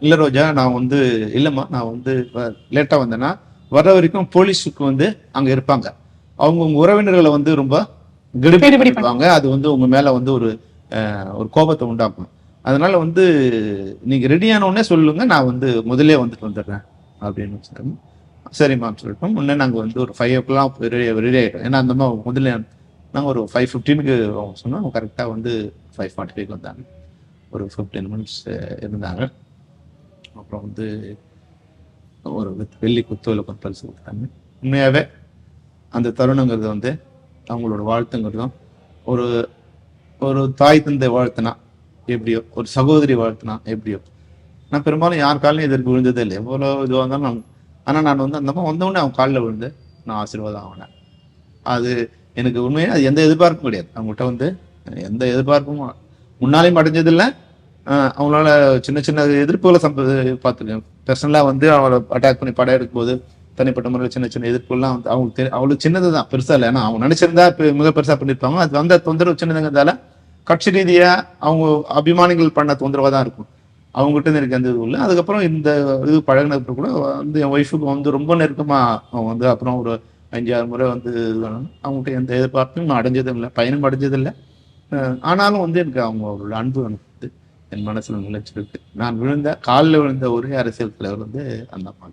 இல்ல ரோஜா, நான் வந்து இல்லம்மா, நான் வந்து லேட்டா வந்தேன்னா வர வரைக்கும் போலீஸுக்கு வந்து அங்க இருப்பாங்க. அவங்க உங்க உறவினர்களை வந்து ரொம்ப கெடுபிடி கெடுபிடி பண்ணிடுவாங்க. அது வந்து உங்க மேல வந்து ஒரு கோபத்தை உண்டாக்கும். அதனால வந்து நீங்க ரெடியான உடனே சொல்லுங்க, நான் வந்து முதலே வந்துட்டு வந்துடுறேன் அப்படின்னு சொல்லிட்டு, சரிம்மான்னு சொல்லிட்டோம். முன்னே நாங்கள் வந்து ஒரு 5 o'clock ரெடி ஆகிட்டோம். ஏன்னா அந்த மாதிரி முதல்ல நாங்கள் ஒரு 5:15க்கு சொன்னோம். அவங்க கரெக்டாக வந்து 5:45க்கு வந்தாங்க. ஒரு 15 மினிட்ஸ் இருந்தாங்க. அப்புறம் வந்து ஒரு வெள்ளி குத்துவிளக்கு பரிசு கொடுத்தாங்க. உண்மையாகவே அந்த தருணங்கிறது வந்து அவங்களோட வாழ்த்துங்கிறதும் ஒரு ஒரு தாய் தந்தை வாழ்த்துனா எப்படியோ, ஒரு சகோதரி வாழ்த்துனா எப்படியோ, நான் பெரும்பாலும் யார் காலையும் எதிர்ப்பு விழுந்ததே இல்லை. எவ்வளோ இதுவாக இருந்தாலும் ஆனால் நான் வந்து அந்த மாதிரி வந்தவுடனே அவங்க காலில் விழுந்து நான் ஆசீர்வாதம் ஆகினேன். அது எனக்கு உண்மையாக அது எந்த எதிர்பார்ப்பும் கிடையாது. அவங்ககிட்ட வந்து எந்த எதிர்பார்ப்பும் முன்னாலேயும் அடைஞ்சதில்லை. அவங்களால சின்ன சின்ன எதிர்ப்புகளை பார்த்துருக்கேன். பர்சனலாக வந்து அவளை அட்டாக் பண்ணி படம் எடுக்கும்போது தனிப்பட்ட முறையில் சின்ன சின்ன எதிர்ப்புலாம் வந்து அவங்களுக்கு அவளுக்கு சின்னது தான், பெருசா இல்லை. ஏன்னா அவங்க நினைச்சிருந்தா மிக பெருசா பண்ணியிருப்பாங்க. அது வந்த தொந்தரவு சின்னதுங்கிறதால கட்சி ரீதியா அவங்க அபிமானிகள் பண்ண தொந்தரவா தான் இருக்கும். அவங்ககிட்ட எனக்கு எந்த இதுவும் இல்லை. அதுக்கப்புறம் இந்த இது பழகினதுக்கு கூட வந்து என் ஒய்ஃபுக்கு வந்து ரொம்ப நெருக்கமா அவங்க வந்து அப்புறம் ஒரு 5-6 முறை வந்து அவங்ககிட்ட எந்த எதிர்பார்ப்பும் நான் அடைஞ்சதும் இல்லை, பயனும் அடைஞ்சதும் இல்லை. ஆனாலும் வந்து எனக்கு அவங்களோட அன்பு எனக்கு வந்து என் மனசுல நிலைச்சிருக்கு. நான் காலில் விழுந்த ஒரே அரசியல் தலைவர் வந்து அந்த அம்மா.